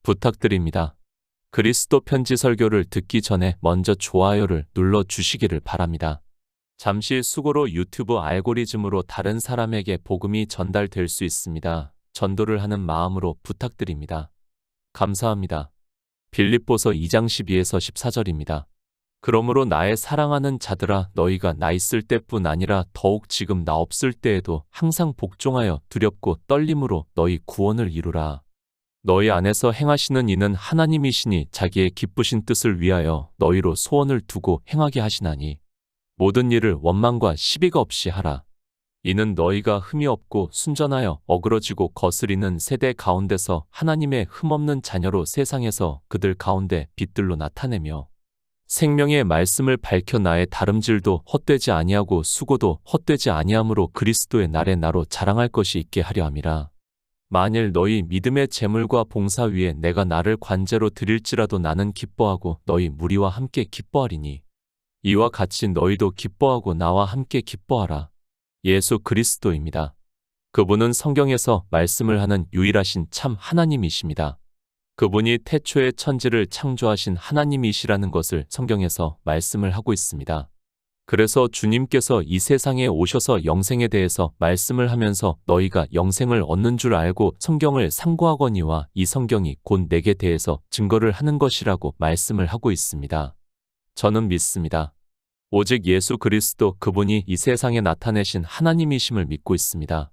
부탁드립니다. 그리스도 편지 설교를 듣기 전에 먼저 좋아요를 눌러 주시기를 바랍니다. 잠시 수고로 유튜브 알고리즘으로 다른 사람에게 복음이 전달될 수 있습니다. 전도를 하는 마음으로 부탁드립니다. 감사합니다. 빌립보서 2장 12에서 14절입니다. 그러므로 나의 사랑하는 자들아 너희가 나 있을 때뿐 아니라 더욱 지금 나 없을 때에도 항상 복종하여 두렵고 떨림으로 너희 구원을 이루라. 너희 안에서 행하시는 이는 하나님이시니 자기의 기쁘신 뜻을 위하여 너희로 소원을 두고 행하게 하시나니 모든 일을 원망과 시비가 없이 하라. 이는 너희가 흠이 없고 순전하여 어그러지고 거스리는 세대 가운데서 하나님의 흠없는 자녀로 세상에서 그들 가운데 빛들로 나타내며 생명의 말씀을 밝혀 나의 다름질도 헛되지 아니하고 수고도 헛되지 아니함으로 그리스도의 날에 나로 자랑할 것이 있게 하려 함이라. 만일 너희 믿음의 재물과 봉사 위에 내가 나를 관제로 드릴지라도 나는 기뻐하고 너희 무리와 함께 기뻐하리니 이와 같이 너희도 기뻐하고 나와 함께 기뻐하라. 예수 그리스도입니다. 그분은 성경에서 말씀을 하는 유일하신 참 하나님이십니다. 그분이 태초에 천지를 창조하신 하나님이시라는 것을 성경에서 말씀을 하고 있습니다. 그래서 주님께서 이 세상에 오셔서 영생에 대해서 말씀을 하면서 너희가 영생을 얻는 줄 알고 성경을 상고하거니와 이 성경이 곧 내게 대해서 증거를 하는 것이라고 말씀을 하고 있습니다. 저는 믿습니다. 오직 예수 그리스도 그분이 이 세상에 나타내신 하나님이심을 믿고 있습니다.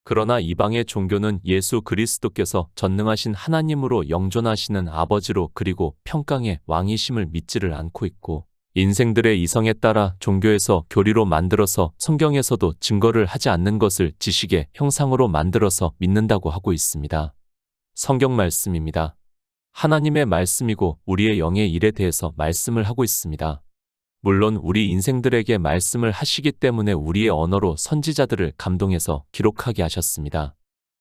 그러나 이방의 종교는 예수 그리스도께서 전능하신 하나님으로 영존하시는 아버지로 그리고 평강의 왕이심을 믿지를 않고 있고 인생들의 이성에 따라 종교에서 교리로 만들어서 성경에서도 증거를 하지 않는 것을 지식의 형상으로 만들어서 믿는다고 하고 있습니다. 성경 말씀입니다. 하나님의 말씀이고 우리의 영의 일에 대해서 말씀을 하고 있습니다. 물론 우리 인생들에게 말씀을 하시기 때문에 우리의 언어로 선지자들을 감동해서 기록하게 하셨습니다.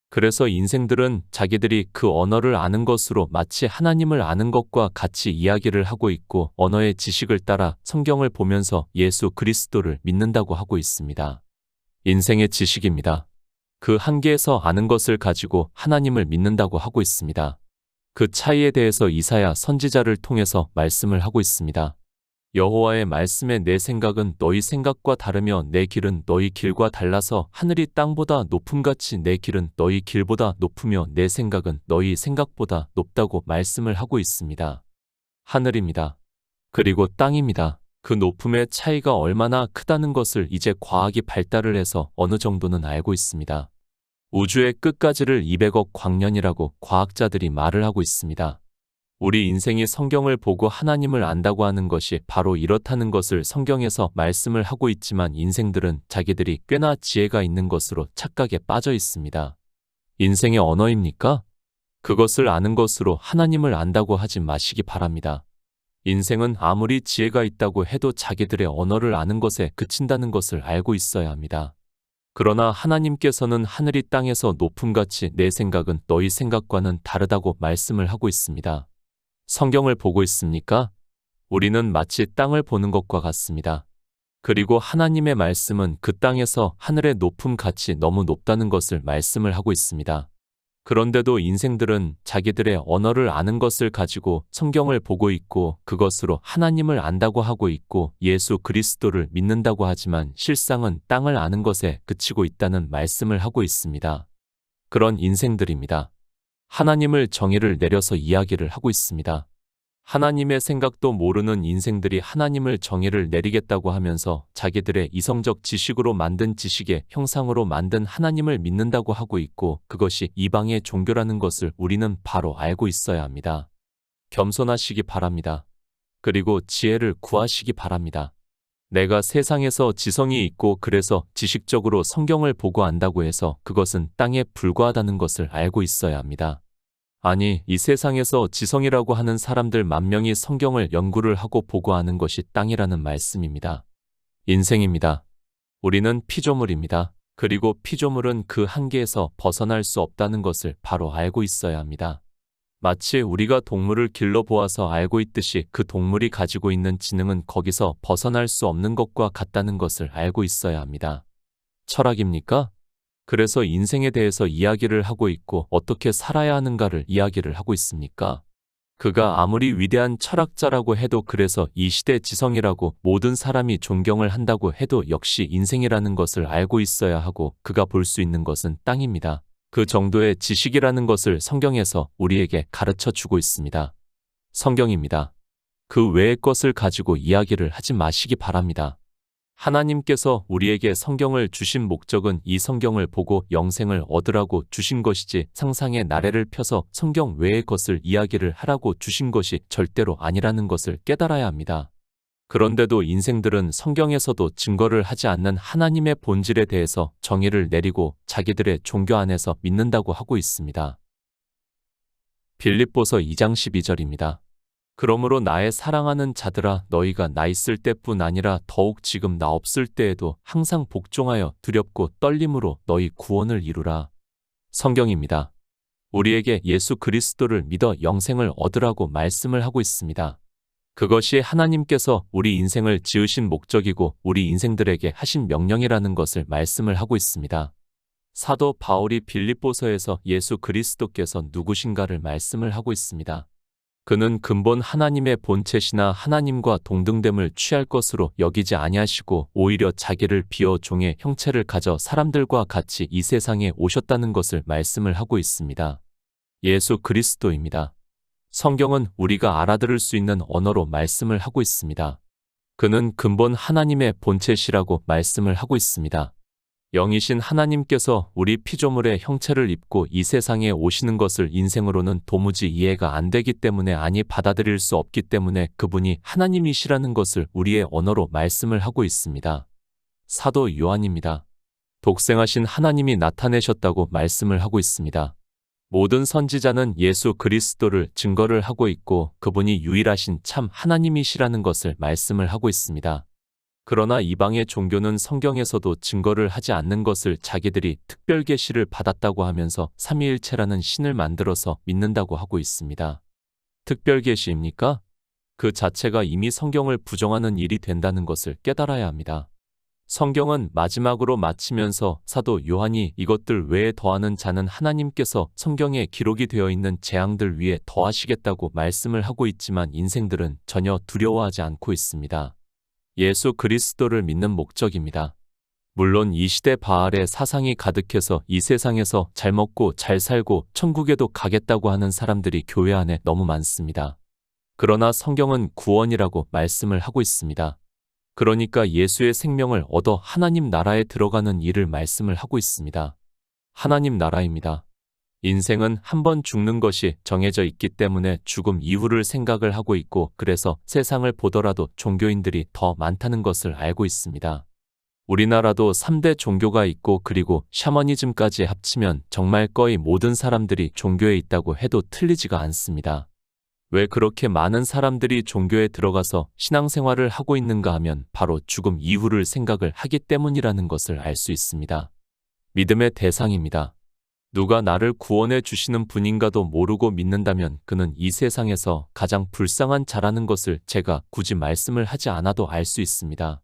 그래서 인생들은 자기들이 그 언어를 아는 것으로 마치 하나님을 아는 것과 같이 이야기를 하고 있고 언어의 지식을 따라 성경을 보면서 예수 그리스도를 믿는다고 하고 있습니다. 인생의 지식입니다. 그 한계에서 아는 것을 가지고 하나님을 믿는다고 하고 있습니다. 그 차이에 대해서 이사야 선지자를 통해서 말씀을 하고 있습니다. 여호와의 말씀에 내 생각은 너희 생각과 다르며 내 길은 너희 길과 달라서 하늘이 땅보다 높음같이 내 길은 너희 길보다 높으며 내 생각은 너희 생각보다 높다고 말씀을 하고 있습니다. 하늘입니다. 그리고 땅입니다. 그 높음의 차이가 얼마나 크다는 것을 이제 과학이 발달을 해서 어느 정도는 알고 있습니다. 우주의 끝까지를 200억 광년이라고 과학자들이 말을 하고 있습니다. 우리 인생이 성경을 보고 하나님을 안다고 하는 것이 바로 이렇다는 것을 성경에서 말씀을 하고 있지만 인생들은 자기들이 꽤나 지혜가 있는 것으로 착각에 빠져 있습니다. 인생의 언어입니까? 그것을 아는 것으로 하나님을 안다고 하지 마시기 바랍니다. 인생은 아무리 지혜가 있다고 해도 자기들의 언어를 아는 것에 그친다는 것을 알고 있어야 합니다. 그러나 하나님께서는 하늘이 땅에서 높음같이 내 생각은 너희 생각과는 다르다고 말씀을 하고 있습니다. 성경을 보고 있습니까? 우리는 마치 땅을 보는 것과 같습니다. 그리고 하나님의 말씀은 그 땅에서 하늘의 높음 같이 너무 높다는 것을 말씀을 하고 있습니다. 그런데도 인생들은 자기들의 언어를 아는 것을 가지고 성경을 보고 있고 그것으로 하나님을 안다고 하고 있고 예수 그리스도를 믿는다고 하지만 실상은 땅을 아는 것에 그치고 있다는 말씀을 하고 있습니다. 그런 인생들입니다. 하나님을 정의를 내려서 이야기를 하고 있습니다. 하나님의 생각도 모르는 인생들이 하나님을 정의를 내리겠다고 하면서 자기들의 이성적 지식으로 만든 지식의 형상으로 만든 하나님을 믿는다고 하고 있고 그것이 이방의 종교라는 것을 우리는 바로 알고 있어야 합니다. 겸손하시기 바랍니다. 그리고 지혜를 구하시기 바랍니다. 내가 세상에서 지성이 있고 그래서 지식적으로 성경을 보고 안다고 해서 그것은 땅에 불과하다는 것을 알고 있어야 합니다. 아니, 이 세상에서 지성이라고 하는 사람들 10,000명이 성경을 연구를 하고 보고 아는 것이 땅이라는 말씀입니다. 인생입니다. 우리는 피조물입니다. 그리고 피조물은 그 한계에서 벗어날 수 없다는 것을 바로 알고 있어야 합니다. 마치 우리가 동물을 길러보아서 알고 있듯이 그 동물이 가지고 있는 지능은 거기서 벗어날 수 없는 것과 같다는 것을 알고 있어야 합니다. 철학입니까? 그래서 인생에 대해서 이야기를 하고 있고 어떻게 살아야 하는가를 이야기를 하고 있습니까? 그가 아무리 위대한 철학자라고 해도 그래서 이 시대 지성이라고 모든 사람이 존경을 한다고 해도 역시 인생이라는 것을 알고 있어야 하고 그가 볼 수 있는 것은 땅입니다. 그 정도의 지식이라는 것을 성경에서 우리에게 가르쳐 주고 있습니다. 성경입니다. 그 외의 것을 가지고 이야기를 하지 마시기 바랍니다. 하나님께서 우리에게 성경을 주신 목적은 이 성경을 보고 영생을 얻으라고 주신 것이지 상상의 나래를 펴서 성경 외의 것을 이야기를 하라고 주신 것이 절대로 아니라는 것을 깨달아야 합니다. 그런데도 인생들은 성경에서도 증거를 하지 않는 하나님의 본질에 대해서 정의를 내리고 자기들의 종교 안에서 믿는다고 하고 있습니다. 빌립보서 2장 12절입니다. 그러므로 나의 사랑하는 자들아 너희가 나 있을 때뿐 아니라 더욱 지금 나 없을 때에도 항상 복종하여 두렵고 떨림으로 너희 구원을 이루라. 성경입니다. 우리에게 예수 그리스도를 믿어 영생을 얻으라고 말씀을 하고 있습니다. 그것이 하나님께서 우리 인생을 지으신 목적이고 우리 인생들에게 하신 명령이라는 것을 말씀을 하고 있습니다. 사도 바울이 빌립보서에서 예수 그리스도께서 누구신가를 말씀을 하고 있습니다. 그는 근본 하나님의 본체시나 하나님과 동등됨을 취할 것으로 여기지 아니하시고 오히려 자기를 비어 종의 형체를 가져 사람들과 같이 이 세상에 오셨다는 것을 말씀을 하고 있습니다. 예수 그리스도입니다. 성경은 우리가 알아들을 수 있는 언어로 말씀을 하고 있습니다. 그는 근본 하나님의 본체시라고 말씀을 하고 있습니다. 영이신 하나님께서 우리 피조물의 형체를 입고 이 세상에 오시는 것을 인생으로는 도무지 이해가 안 되기 때문에 아니 받아들일 수 없기 때문에 그분이 하나님이시라는 것을 우리의 언어로 말씀을 하고 있습니다. 사도 요한입니다. 독생하신 하나님이 나타내셨다고 말씀을 하고 있습니다. 모든 선지자는 예수 그리스도를 증거를 하고 있고 그분이 유일하신 참 하나님이시라는 것을 말씀을 하고 있습니다. 그러나 이방의 종교는 성경에서도 증거를 하지 않는 것을 자기들이 특별 계시를 받았다고 하면서 삼위일체라는 신을 만들어서 믿는다고 하고 있습니다. 특별 계시입니까? 그 자체가 이미 성경을 부정하는 일이 된다는 것을 깨달아야 합니다. 성경은 마지막으로 마치면서 사도 요한이 이것들 외에 더하는 자는 하나님께서 성경에 기록이 되어 있는 재앙들 위에 더하시겠다고 말씀을 하고 있지만 인생들은 전혀 두려워하지 않고 있습니다. 예수 그리스도를 믿는 목적입니다. 물론 이 시대 바알의 사상이 가득해서 이 세상에서 잘 먹고 잘 살고 천국에도 가겠다고 하는 사람들이 교회 안에 너무 많습니다. 그러나 성경은 구원이라고 말씀을 하고 있습니다. 그러니까 예수의 생명을 얻어 하나님 나라에 들어가는 일을 말씀을 하고 있습니다. 하나님 나라입니다. 인생은 한 번 죽는 것이 정해져 있기 때문에 죽음 이후를 생각을 하고 있고 그래서 세상을 보더라도 종교인들이 더 많다는 것을 알고 있습니다. 우리나라도 3대 종교가 있고 그리고 샤머니즘까지 합치면 정말 거의 모든 사람들이 종교에 있다고 해도 틀리지가 않습니다. 왜 그렇게 많은 사람들이 종교에 들어가서 신앙생활을 하고 있는가 하면 바로 죽음 이후를 생각을 하기 때문이라는 것을 알 수 있습니다. 믿음의 대상입니다. 누가 나를 구원해 주시는 분인가도 모르고 믿는다면 그는 이 세상에서 가장 불쌍한 자라는 것을 제가 굳이 말씀을 하지 않아도 알 수 있습니다.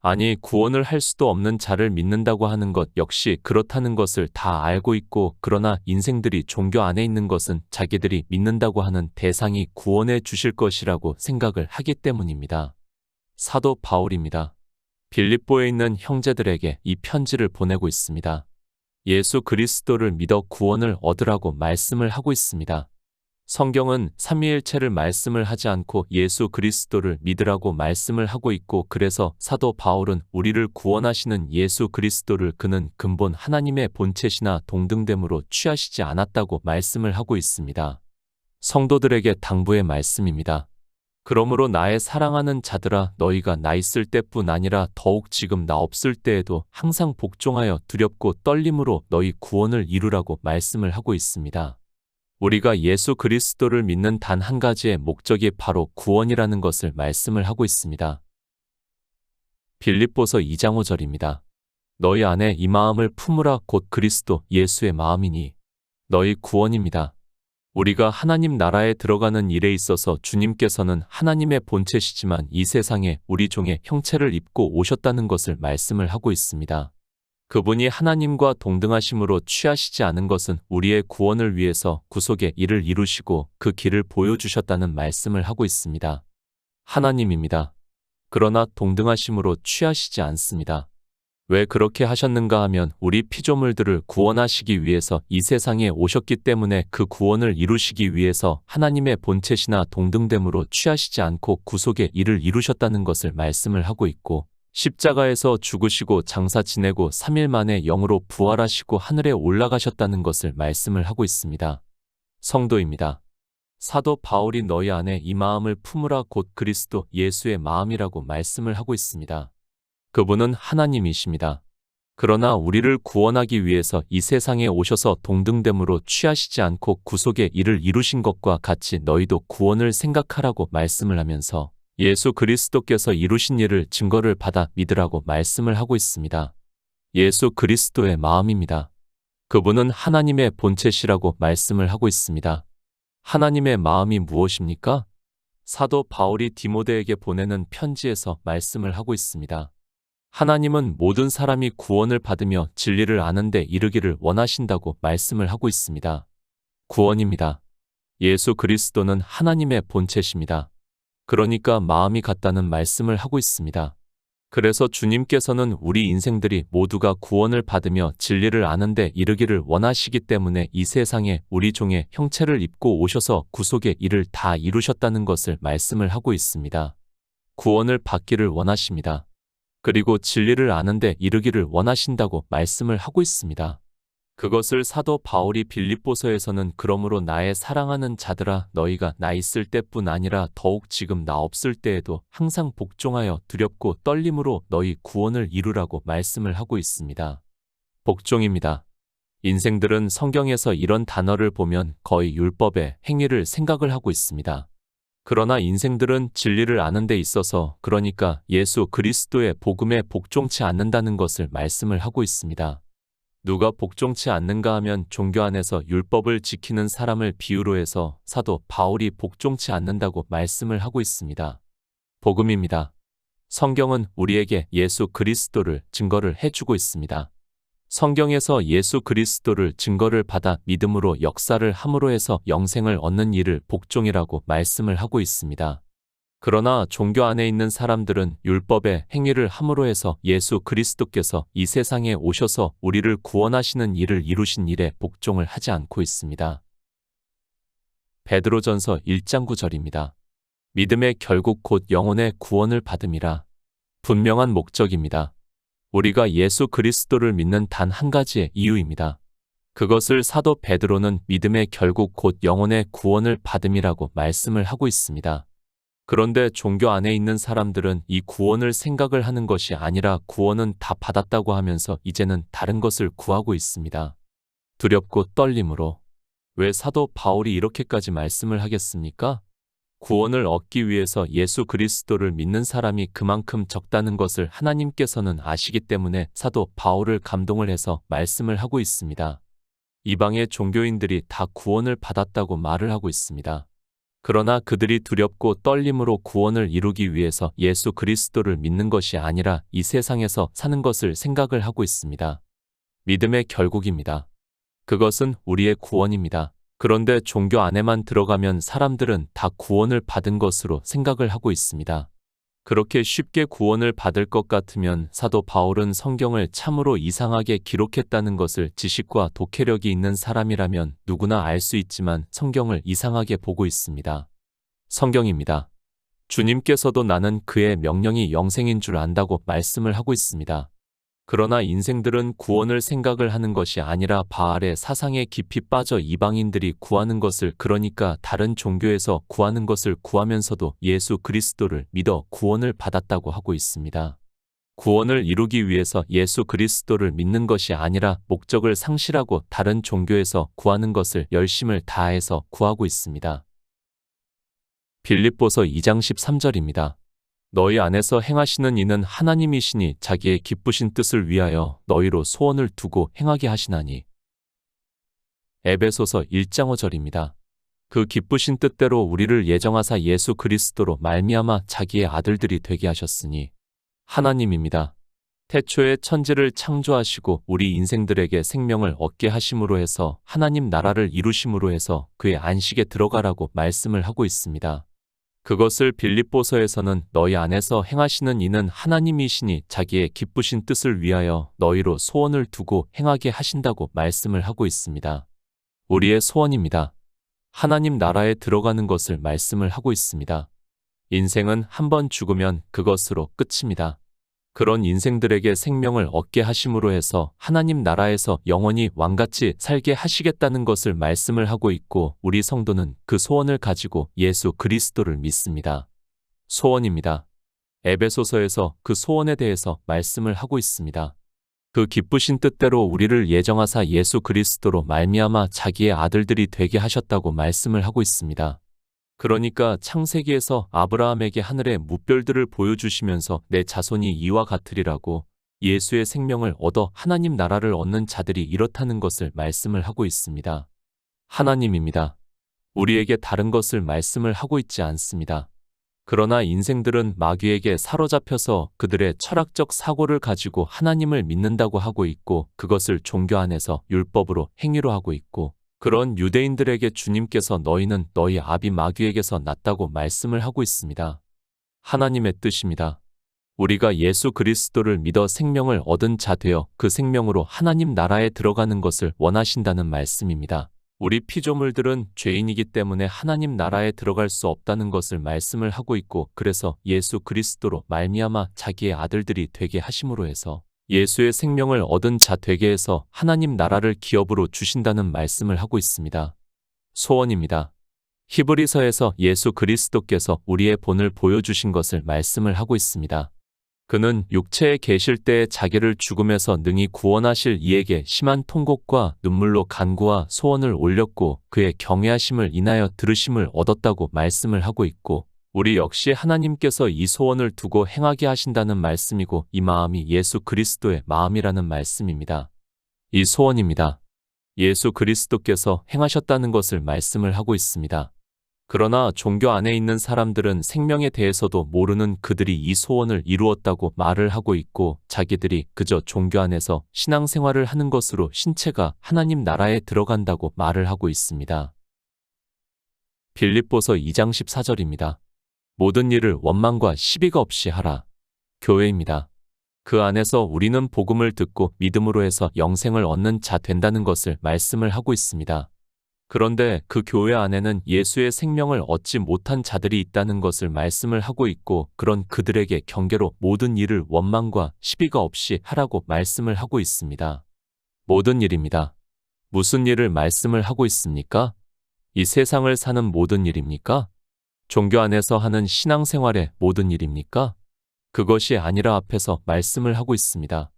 아니 구원을 할 수도 없는 자를 믿는다고 하는 것 역시 그렇다는 것을 다 알고 있고 그러나 인생들이 종교 안에 있는 것은 자기들이 믿는다고 하는 대상이 구원해 주실 것이라고 생각을 하기 때문입니다. 사도 바울입니다. 빌립보에 있는 형제들에게 이 편지를 보내고 있습니다. 예수 그리스도를 믿어 구원을 얻으라고 말씀을 하고 있습니다. 성경은 삼위일체를 말씀을 하지 않고 예수 그리스도를 믿으라고 말씀을 하고 있고 그래서 사도 바울은 우리를 구원하시는 예수 그리스도를 그는 근본 하나님의 본체시나 동등됨으로 취하시지 않았다고 말씀을 하고 있습니다. 성도들에게 당부의 말씀입니다. 그러므로 나의 사랑하는 자들아 너희가 나 있을 때뿐 아니라 더욱 지금 나 없을 때에도 항상 복종하여 두렵고 떨림으로 너희 구원을 이루라고 말씀을 하고 있습니다. 우리가 예수 그리스도를 믿는 단 한 가지의 목적이 바로 구원이라는 것을 말씀을 하고 있습니다. 빌립보서 2장 5절입니다. 너희 안에 이 마음을 품으라 곧 그리스도 예수의 마음이니 너희 구원입니다. 우리가 하나님 나라에 들어가는 일에 있어서 주님께서는 하나님의 본체시지만 이 세상에 우리 종의 형체를 입고 오셨다는 것을 말씀을 하고 있습니다. 그분이 하나님과 동등하심으로 취하시지 않은 것은 우리의 구원을 위해서 구속의 일을 이루시고 그 길을 보여주셨다는 말씀을 하고 있습니다. 하나님입니다. 그러나 동등하심으로 취하시지 않습니다. 왜 그렇게 하셨는가 하면 우리 피조물들을 구원하시기 위해서 이 세상에 오셨기 때문에 그 구원을 이루시기 위해서 하나님의 본체시나 동등됨으로 취하시지 않고 구속의 일을 이루셨다는 것을 말씀을 하고 있고, 십자가에서 죽으시고 장사 지내고 3일 만에 영으로 부활하시고 하늘에 올라가셨다는 것을 말씀을 하고 있습니다. 성도입니다. 사도 바울이 너희 안에 이 마음을 품으라 곧 그리스도 예수의 마음이라고 말씀을 하고 있습니다. 그분은 하나님이십니다. 그러나 우리를 구원하기 위해서 이 세상에 오셔서 동등됨으로 취하시지 않고 구속의 일을 이루신 것과 같이 너희도 구원을 생각하라고 말씀을 하면서 예수 그리스도께서 이루신 일을 증거를 받아 믿으라고 말씀을 하고 있습니다. 예수 그리스도의 마음입니다. 그분은 하나님의 본체시라고 말씀을 하고 있습니다. 하나님의 마음이 무엇입니까? 사도 바울이 디모데에게 보내는 편지에서 말씀을 하고 있습니다. 하나님은 모든 사람이 구원을 받으며 진리를 아는 데 이르기를 원하신다고 말씀을 하고 있습니다. 구원입니다. 예수 그리스도는 하나님의 본체십니다. 그러니까 마음이 같다는 말씀을 하고 있습니다. 그래서 주님께서는 우리 인생들이 모두가 구원을 받으며 진리를 아는 데 이르기를 원하시기 때문에 이 세상에 우리 종의 형체를 입고 오셔서 구속의 일을 다 이루셨다는 것을 말씀을 하고 있습니다. 구원을 받기를 원하십니다. 그리고 진리를 아는 데 이르기를 원하신다고 말씀을 하고 있습니다. 그것을 사도 바울이 빌립보서에서는 그러므로 나의 사랑하는 자들아 너희가 나 있을 때뿐 아니라 더욱 지금 나 없을 때에도 항상 복종하여 두렵고 떨림으로 너희 구원을 이루라고 말씀을 하고 있습니다. 복종입니다. 인생들은 성경에서 이런 단어를 보면 거의 율법의 행위를 생각을 하고 있습니다. 그러나 인생들은 진리를 아는 데 있어서 그러니까 예수 그리스도의 복음에 복종치 않는다는 것을 말씀을 하고 있습니다. 누가 복종치 않는가 하면 종교 안에서 율법을 지키는 사람을 비유로 해서 사도 바울이 복종치 않는다고 말씀을 하고 있습니다. 복음입니다. 성경은 우리에게 예수 그리스도를 증거를 해주고 있습니다. 성경에서 예수 그리스도를 증거를 받아 믿음으로 역사를 함으로 해서 영생을 얻는 일을 복종이라고 말씀을 하고 있습니다. 그러나 종교 안에 있는 사람들은 율법의 행위를 함으로 해서 예수 그리스도께서 이 세상에 오셔서 우리를 구원하시는 일을 이루신 일에 복종을 하지 않고 있습니다. 베드로전서 1장 9절입니다. 믿음의 결국 곧 영혼의 구원을 받음이라. 분명한 목적입니다. 우리가 예수 그리스도를 믿는 단 한 가지의 이유입니다. 그것을 사도 베드로는 믿음의 결국 곧 영혼의 구원을 받음이라고 말씀을 하고 있습니다. 그런데 종교 안에 있는 사람들은 이 구원을 생각을 하는 것이 아니라 구원은 다 받았다고 하면서 이제는 다른 것을 구하고 있습니다. 두렵고 떨림으로. 왜 사도 바울이 이렇게까지 말씀을 하겠습니까? 구원을 얻기 위해서 예수 그리스도를 믿는 사람이 그만큼 적다는 것을 하나님께서는 아시기 때문에 사도 바울을 감동을 해서 말씀을 하고 있습니다. 이방의 종교인들이 다 구원을 받았다고 말을 하고 있습니다. 그러나 그들이 두렵고 떨림으로 구원을 이루기 위해서 예수 그리스도를 믿는 것이 아니라 이 세상에서 사는 것을 생각을 하고 있습니다. 믿음의 결국입니다. 그것은 우리의 구원입니다. 그런데 종교 안에만 들어가면 사람들은 다 구원을 받은 것으로 생각을 하고 있습니다. 그렇게 쉽게 구원을 받을 것 같으면 사도 바울은 성경을 참으로 이상하게 기록했다는 것을 지식과 독해력이 있는 사람이라면 누구나 알 수 있지만 성경을 이상하게 보고 있습니다. 성경입니다. 주님께서도 나는 그의 명령이 영생인 줄 안다고 말씀을 하고 있습니다. 그러나 인생들은 구원을 생각을 하는 것이 아니라 바알의 사상에 깊이 빠져 이방인들이 구하는 것을, 그러니까 다른 종교에서 구하는 것을 구하면서도 예수 그리스도를 믿어 구원을 받았다고 하고 있습니다. 구원을 이루기 위해서 예수 그리스도를 믿는 것이 아니라 목적을 상실하고 다른 종교에서 구하는 것을 열심을 다해서 구하고 있습니다. 빌립보서 2장 13절입니다. 너희 안에서 행하시는 이는 하나님이시니 자기의 기쁘신 뜻을 위하여 너희로 소원을 두고 행하게 하시나니. 에베소서 1장 5절입니다. 그 기쁘신 뜻대로 우리를 예정하사 예수 그리스도로 말미암아 자기의 아들들이 되게 하셨으니. 하나님입니다. 태초에 천지를 창조하시고 우리 인생들에게 생명을 얻게 하심으로 해서 하나님 나라를 이루심으로 해서 그의 안식에 들어가라고 말씀을 하고 있습니다. 그것을 빌립보서에서는 너희 안에서 행하시는 이는 하나님이시니 자기의 기쁘신 뜻을 위하여 너희로 소원을 두고 행하게 하신다고 말씀을 하고 있습니다. 우리의 소원입니다. 하나님 나라에 들어가는 것을 말씀을 하고 있습니다. 인생은 한 번 죽으면 그것으로 끝입니다. 그런 인생들에게 생명을 얻게 하심으로 해서 하나님 나라에서 영원히 왕같이 살게 하시겠다는 것을 말씀을 하고 있고 우리 성도는 그 소원을 가지고 예수 그리스도를 믿습니다. 소원입니다. 에베소서에서 그 소원에 대해서 말씀을 하고 있습니다. 그 기쁘신 뜻대로 우리를 예정하사 예수 그리스도로 말미암아 자기의 아들들이 되게 하셨다고 말씀을 하고 있습니다. 그러니까 창세기에서 아브라함에게 하늘의 무별들을 보여주시면서 내 자손이 이와 같으리라고 예수의 생명을 얻어 하나님 나라를 얻는 자들이 이렇다는 것을 말씀을 하고 있습니다. 하나님입니다. 우리에게 다른 것을 말씀을 하고 있지 않습니다. 그러나 인생들은 마귀에게 사로잡혀서 그들의 철학적 사고를 가지고 하나님을 믿는다고 하고 있고 그것을 종교 안에서 율법으로 행위로 하고 있고 그런 유대인들에게 주님께서 너희는 너희 아비 마귀에게서 났다고 말씀을 하고 있습니다. 하나님의 뜻입니다. 우리가 예수 그리스도를 믿어 생명을 얻은 자 되어 그 생명으로 하나님 나라에 들어가는 것을 원하신다는 말씀입니다. 우리 피조물들은 죄인이기 때문에 하나님 나라에 들어갈 수 없다는 것을 말씀을 하고 있고 그래서 예수 그리스도로 말미암아 자기의 아들들이 되게 하심으로 해서 예수의 생명을 얻은 자 되게 해서 하나님 나라를 기업으로 주신다는 말씀을 하고 있습니다. 소원입니다. 히브리서에서 예수 그리스도께서 우리의 본을 보여주신 것을 말씀을 하고 있습니다. 그는 육체에 계실 때에 자기를 죽음에서 능히 구원하실 이에게 심한 통곡과 눈물로 간구와 소원을 올렸고 그의 경외하심을 인하여 들으심을 얻었다고 말씀을 하고 있고 우리 역시 하나님께서 이 소원을 두고 행하게 하신다는 말씀이고 이 마음이 예수 그리스도의 마음이라는 말씀입니다. 이 소원입니다. 예수 그리스도께서 행하셨다는 것을 말씀을 하고 있습니다. 그러나 종교 안에 있는 사람들은 생명에 대해서도 모르는 그들이 이 소원을 이루었다고 말을 하고 있고 자기들이 그저 종교 안에서 신앙생활을 하는 것으로 신체가 하나님 나라에 들어간다고 말을 하고 있습니다. 빌립보서 2장 14절입니다. 모든 일을 원망과 시비가 없이 하라. 교회입니다. 그 안에서 우리는 복음을 듣고 믿음으로 해서 영생을 얻는 자 된다는 것을 말씀을 하고 있습니다. 그런데 그 교회 안에는 예수의 생명을 얻지 못한 자들이 있다는 것을 말씀을 하고 있고 그런 그들에게 경계로 모든 일을 원망과 시비가 없이 하라고 말씀을 하고 있습니다. 모든 일입니다. 무슨 일을 말씀을 하고 있습니까? 이 세상을 사는 모든 일입니까? 종교 안에서 하는 신앙생활의 모든 일입니까? 그것이 아니라 앞에서 말씀을 하고 있습니다.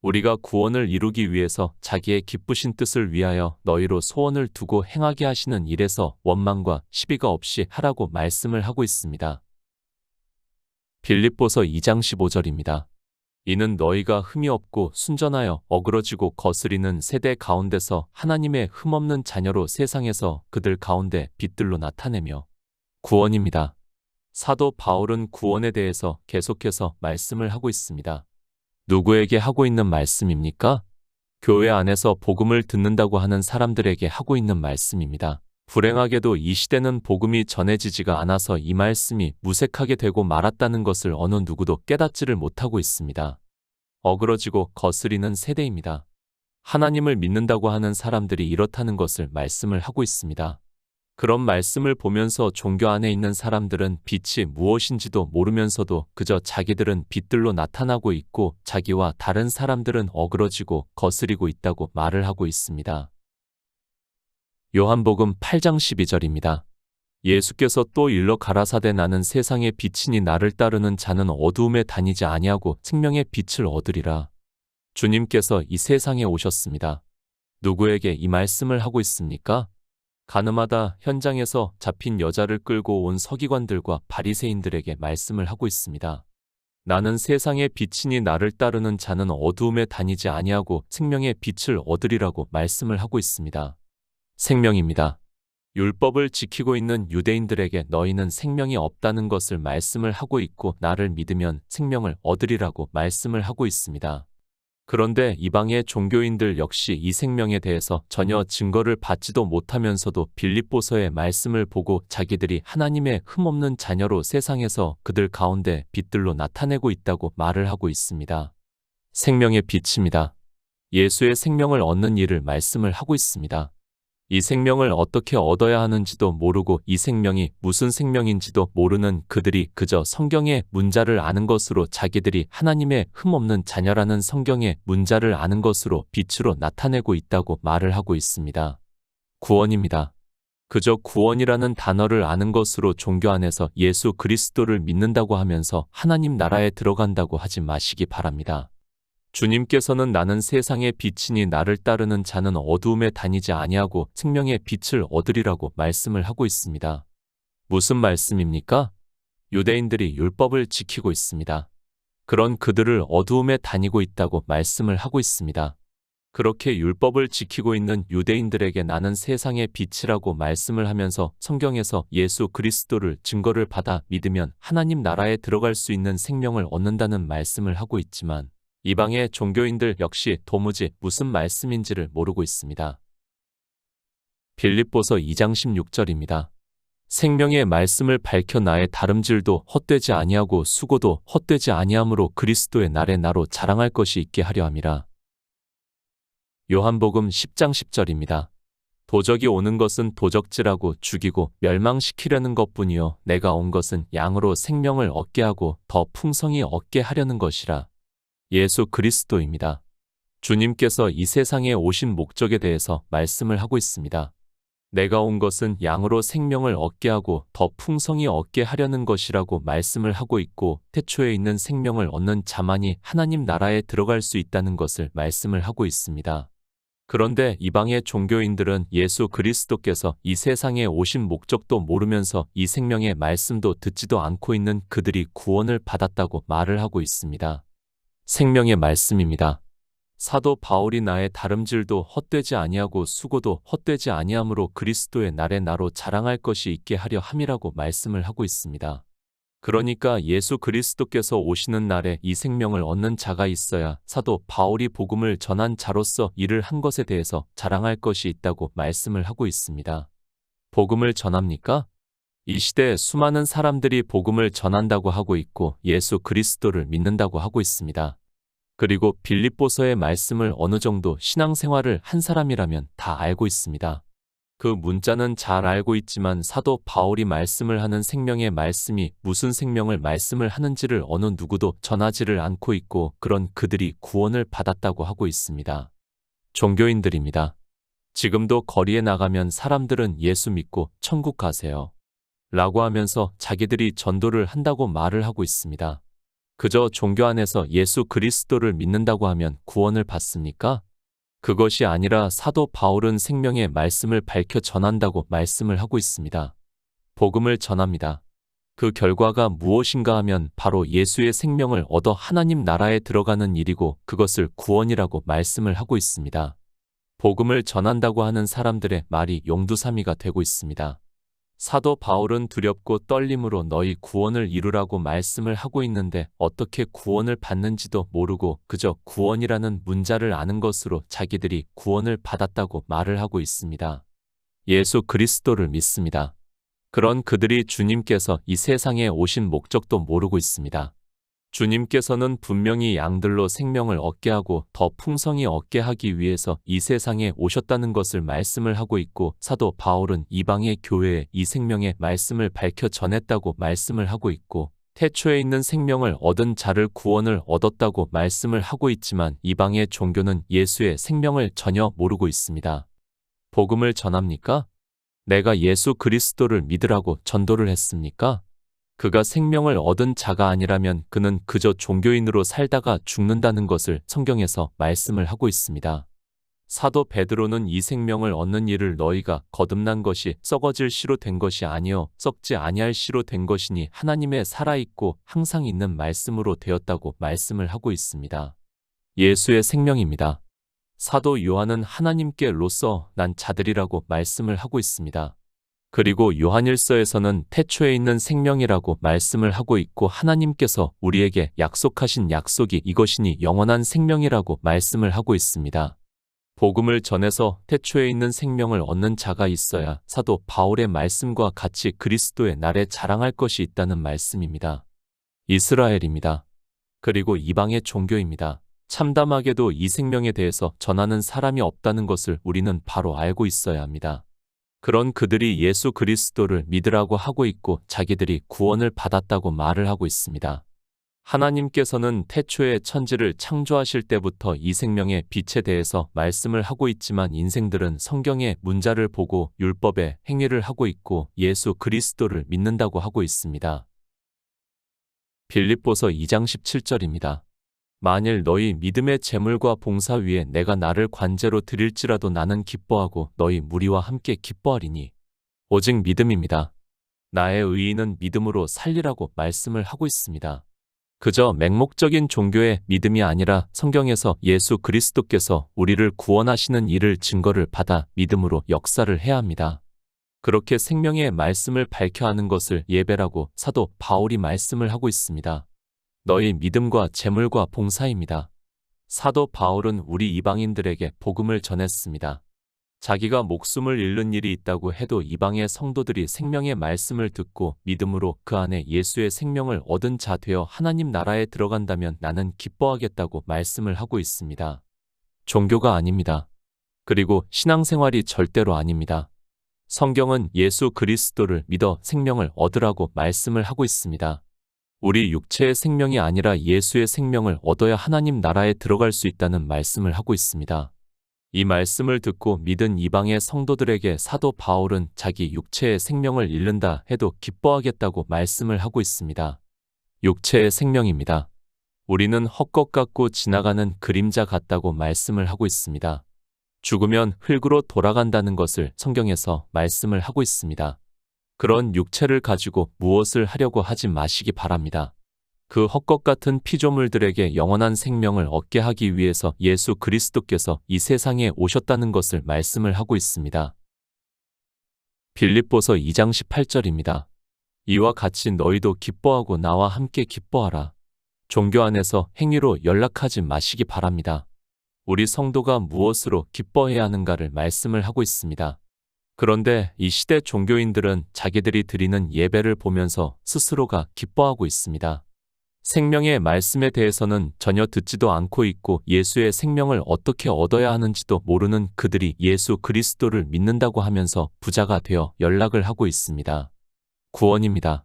우리가 구원을 이루기 위해서 자기의 기쁘신 뜻을 위하여 너희로 소원을 두고 행하게 하시는 일에서 원망과 시비가 없이 하라고 말씀을 하고 있습니다. 빌립보서 2장 15절입니다. 이는 너희가 흠이 없고 순전하여 어그러지고 거스리는 세대 가운데서 하나님의 흠없는 자녀로 세상에서 그들 가운데 빛들로 나타내며 구원입니다. 사도 바울은 구원에 대해서 계속해서 말씀을 하고 있습니다. 누구에게 하고 있는 말씀입니까? 교회 안에서 복음을 듣는다고 하는 사람들에게 하고 있는 말씀입니다. 불행하게도 이 시대는 복음이 전해지지가 않아서 이 말씀이 무색하게 되고 말았다는 것을 어느 누구도 깨닫지를 못하고 있습니다. 어그러지고 거스리는 세대입니다. 하나님을 믿는다고 하는 사람들이 이렇다는 것을 말씀을 하고 있습니다. 그런 말씀을 보면서 종교 안에 있는 사람들은 빛이 무엇인지도 모르면서도 그저 자기들은 빛들로 나타나고 있고 자기와 다른 사람들은 어그러지고 거스리고 있다고 말을 하고 있습니다. 요한복음 8장 12절입니다. 예수께서 또 일러 가라사대 나는 세상의 빛이니 나를 따르는 자는 어두움에 다니지 아니하고 생명의 빛을 얻으리라. 주님께서 이 세상에 오셨습니다. 누구에게 이 말씀을 하고 있습니까? 가늠하다 현장에서 잡힌 여자를 끌고 온 서기관들과 바리새인들에게 말씀을 하고 있습니다. 나는 세상의 빛이니 나를 따르는 자는 어두움에 다니지 아니하고 생명의 빛을 얻으리라고 말씀을 하고 있습니다. 생명입니다. 율법을 지키고 있는 유대인들에게 너희는 생명이 없다는 것을 말씀을 하고 있고 나를 믿으면 생명을 얻으리라고 말씀을 하고 있습니다. 그런데 이방의 종교인들 역시 이 생명에 대해서 전혀 증거를 받지도 못하면서도 빌립보서의 말씀을 보고 자기들이 하나님의 흠없는 자녀로 세상에서 그들 가운데 빛들로 나타내고 있다고 말을 하고 있습니다. 생명의 빛입니다. 예수의 생명을 얻는 일을 말씀을 하고 있습니다. 이 생명을 어떻게 얻어야 하는지도 모르고 이 생명이 무슨 생명인지도 모르는 그들이 그저 성경의 문자를 아는 것으로 자기들이 하나님의 흠없는 자녀라는 성경의 문자를 아는 것으로 빛으로 나타내고 있다고 말을 하고 있습니다. 구원입니다. 그저 구원이라는 단어를 아는 것으로 종교 안에서 예수 그리스도를 믿는다고 하면서 하나님 나라에 들어간다고 하지 마시기 바랍니다. 주님께서는 나는 세상의 빛이니 나를 따르는 자는 어두움에 다니지 아니하고 생명의 빛을 얻으리라고 말씀을 하고 있습니다. 무슨 말씀입니까? 유대인들이 율법을 지키고 있습니다. 그런 그들을 어두움에 다니고 있다고 말씀을 하고 있습니다. 그렇게 율법을 지키고 있는 유대인들에게 나는 세상의 빛이라고 말씀을 하면서 성경에서 예수 그리스도를 증거를 받아 믿으면 하나님 나라에 들어갈 수 있는 생명을 얻는다는 말씀을 하고 있지만 이방의 종교인들 역시 도무지 무슨 말씀인지를 모르고 있습니다. 빌립보서 2장 16절입니다. 생명의 말씀을 밝혀 나의 다름질도 헛되지 아니하고 수고도 헛되지 아니하므로 그리스도의 날에 나로 자랑할 것이 있게 하려 함이라. 요한복음 10장 10절입니다. 도적이 오는 것은 도적질하고 죽이고 멸망시키려는 것뿐이요 내가 온 것은 양으로 생명을 얻게 하고 더 풍성히 얻게 하려는 것이라. 예수 그리스도입니다. 주님께서 이 세상에 오신 목적에 대해서 말씀을 하고 있습니다. 내가 온 것은 양으로 생명을 얻게 하고 더 풍성히 얻게 하려는 것이라고 말씀을 하고 있고 태초에 있는 생명을 얻는 자만이 하나님 나라에 들어갈 수 있다는 것을 말씀을 하고 있습니다. 그런데 이방의 종교인들은 예수 그리스도께서 이 세상에 오신 목적도 모르면서 이 생명의 말씀도 듣지도 않고 있는 그들이 구원을 받았다고 말을 하고 있습니다. 생명의 말씀입니다. 사도 바울이 나의 다름질도 헛되지 아니하고 수고도 헛되지 아니하므로 그리스도의 날에 나로 자랑할 것이 있게 하려 함이라고 말씀을 하고 있습니다. 그러니까 예수 그리스도께서 오시는 날에 이 생명을 얻는 자가 있어야 사도 바울이 복음을 전한 자로서 일을 한 것에 대해서 자랑할 것이 있다고 말씀을 하고 있습니다. 복음을 전합니까? 이 시대에 수많은 사람들이 복음을 전한다고 하고 있고 예수 그리스도를 믿는다고 하고 있습니다. 그리고 빌립보서의 말씀을 어느 정도 신앙생활을 한 사람이라면 다 알고 있습니다. 그 문자는 잘 알고 있지만 사도 바울이 말씀을 하는 생명의 말씀이 무슨 생명을 말씀을 하는지를 어느 누구도 전하지를 않고 있고 그런 그들이 구원을 받았다고 하고 있습니다. 종교인들입니다. 지금도 거리에 나가면 사람들은 예수 믿고 천국 가세요 라고 하면서 자기들이 전도를 한다고 말을 하고 있습니다. 그저 종교 안에서 예수 그리스도를 믿는다고 하면 구원을 받습니까? 그것이 아니라 사도 바울은 생명의 말씀을 밝혀 전한다고 말씀을 하고 있습니다. 복음을 전합니다. 그 결과가 무엇인가 하면 바로 예수의 생명을 얻어 하나님 나라에 들어가는 일이고 그것을 구원이라고 말씀을 하고 있습니다. 복음을 전한다고 하는 사람들의 말이 용두사미가 되고 있습니다. 사도 바울은 두렵고 떨림으로 너희 구원을 이루라고 말씀을 하고 있는데 어떻게 구원을 받는지도 모르고 그저 구원이라는 문자를 아는 것으로 자기들이 구원을 받았다고 말을 하고 있습니다. 예수 그리스도를 믿습니다. 그런 그들이 주님께서 이 세상에 오신 목적도 모르고 있습니다. 주님께서는 분명히 양들로 생명을 얻게 하고 더 풍성히 얻게 하기 위해서 이 세상에 오셨다는 것을 말씀을 하고 있고 사도 바울은 이방의 교회에 이 생명의 말씀을 밝혀 전했다고 말씀을 하고 있고 태초에 있는 생명을 얻은 자를 구원을 얻었다고 말씀을 하고 있지만 이방의 종교는 예수의 생명을 전혀 모르고 있습니다. 복음을 전합니까? 내가 예수 그리스도를 믿으라고 전도를 했습니까? 그가 생명을 얻은 자가 아니라면 그는 그저 종교인으로 살다가 죽는다는 것을 성경에서 말씀을 하고 있습니다. 사도 베드로는 이 생명을 얻는 일을 너희가 거듭난 것이 썩어질 씨로 된 것이 아니요 썩지 아니할 씨로 된 것이니 하나님의 살아있고 항상 있는 말씀으로 되었다고 말씀을 하고 있습니다. 예수의 생명입니다. 사도 요한은 하나님께로서 난 자들이라고 말씀을 하고 있습니다. 그리고 요한일서에서는 태초에 있는 생명이라고 말씀을 하고 있고 하나님께서 우리에게 약속하신 약속이 이것이니 영원한 생명이라고 말씀을 하고 있습니다. 복음을 전해서 태초에 있는 생명을 얻는 자가 있어야 사도 바울의 말씀과 같이 그리스도의 날에 자랑할 것이 있다는 말씀입니다. 이스라엘입니다. 그리고 이방의 종교입니다. 참담하게도 이 생명에 대해서 전하는 사람이 없다는 것을 우리는 바로 알고 있어야 합니다. 그런 그들이 예수 그리스도를 믿으라고 하고 있고 자기들이 구원을 받았다고 말을 하고 있습니다. 하나님께서는 태초에 천지를 창조하실 때부터 이 생명의 빛에 대해서 말씀을 하고 있지만 인생들은 성경의 문자를 보고 율법의 행위를 하고 있고 예수 그리스도를 믿는다고 하고 있습니다. 빌립보서 2장 17절입니다. 만일 너희 믿음의 재물과 봉사 위에 내가 나를 관제로 드릴지라도 나는 기뻐하고 너희 무리와 함께 기뻐하리니 오직 믿음입니다. 나의 의인은 믿음으로 살리라고 말씀을 하고 있습니다. 그저 맹목적인 종교의 믿음이 아니라 성경에서 예수 그리스도께서 우리를 구원하시는 일을 증거를 받아 믿음으로 역사를 해야 합니다. 그렇게 생명의 말씀을 밝혀 하는 것을 예배라고 사도 바울이 말씀을 하고 있습니다. 너희 믿음과 재물과 봉사입니다. 사도 바울은 우리 이방인들에게 복음을 전했습니다. 자기가 목숨을 잃는 일이 있다고 해도 이방의 성도들이 생명의 말씀을 듣고 믿음으로 그 안에 예수의 생명을 얻은 자 되어 하나님 나라에 들어간다면 나는 기뻐하겠다고 말씀을 하고 있습니다. 종교가 아닙니다. 그리고 신앙생활이 절대로 아닙니다. 성경은 예수 그리스도를 믿어 생명을 얻으라고 말씀을 하고 있습니다. 우리 육체의 생명이 아니라 예수의 생명을 얻어야 하나님 나라에 들어갈 수 있다는 말씀을 하고 있습니다. 이 말씀을 듣고 믿은 이방의 성도들에게 사도 바울은 자기 육체의 생명을 잃는다 해도 기뻐하겠다고 말씀을 하고 있습니다. 육체의 생명입니다. 우리는 헛것 같고 지나가는 그림자 같다고 말씀을 하고 있습니다. 죽으면 흙으로 돌아간다는 것을 성경에서 말씀을 하고 있습니다. 그런 육체를 가지고 무엇을 하려고 하지 마시기 바랍니다. 그 헛것 같은 피조물들에게 영원한 생명을 얻게 하기 위해서 예수 그리스도께서 이 세상에 오셨다는 것을 말씀을 하고 있습니다. 빌립보서 2장 18절입니다. 이와 같이 너희도 기뻐하고 나와 함께 기뻐하라. 종교 안에서 행위로 연락하지 마시기 바랍니다. 우리 성도가 무엇으로 기뻐해야 하는가를 말씀을 하고 있습니다. 그런데 이 시대 종교인들은 자기들이 드리는 예배를 보면서 스스로가 기뻐하고 있습니다. 생명의 말씀에 대해서는 전혀 듣지도 않고 있고 예수의 생명을 어떻게 얻어야 하는지도 모르는 그들이 예수 그리스도를 믿는다고 하면서 부자가 되어 연락을 하고 있습니다. 구원입니다.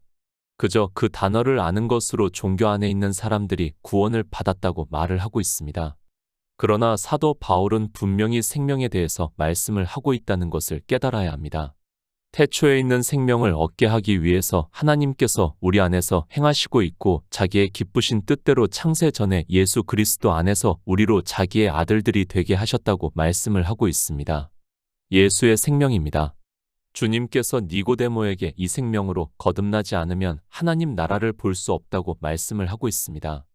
그저 그 단어를 아는 것으로 종교 안에 있는 사람들이 구원을 받았다고 말을 하고 있습니다. 그러나 사도 바울은 분명히 생명에 대해서 말씀을 하고 있다는 것을 깨달아야 합니다. 태초에 있는 생명을 얻게 하기 위해서 하나님께서 우리 안에서 행하시고 있고 자기의 기쁘신 뜻대로 창세 전에 예수 그리스도 안에서 우리로 자기의 아들들이 되게 하셨다고 말씀을 하고 있습니다. 예수의 생명입니다. 주님께서 니고데모에게 이 생명으로 거듭나지 않으면 하나님 나라를 볼 수 없다고 말씀을 하고 있습니다.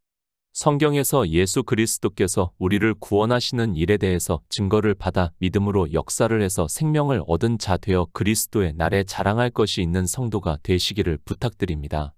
성경에서 예수 그리스도께서 우리를 구원하시는 일에 대해서 증거를 받아 믿음으로 역사를 해서 생명을 얻은 자 되어 그리스도의 날에 자랑할 것이 있는 성도가 되시기를 부탁드립니다.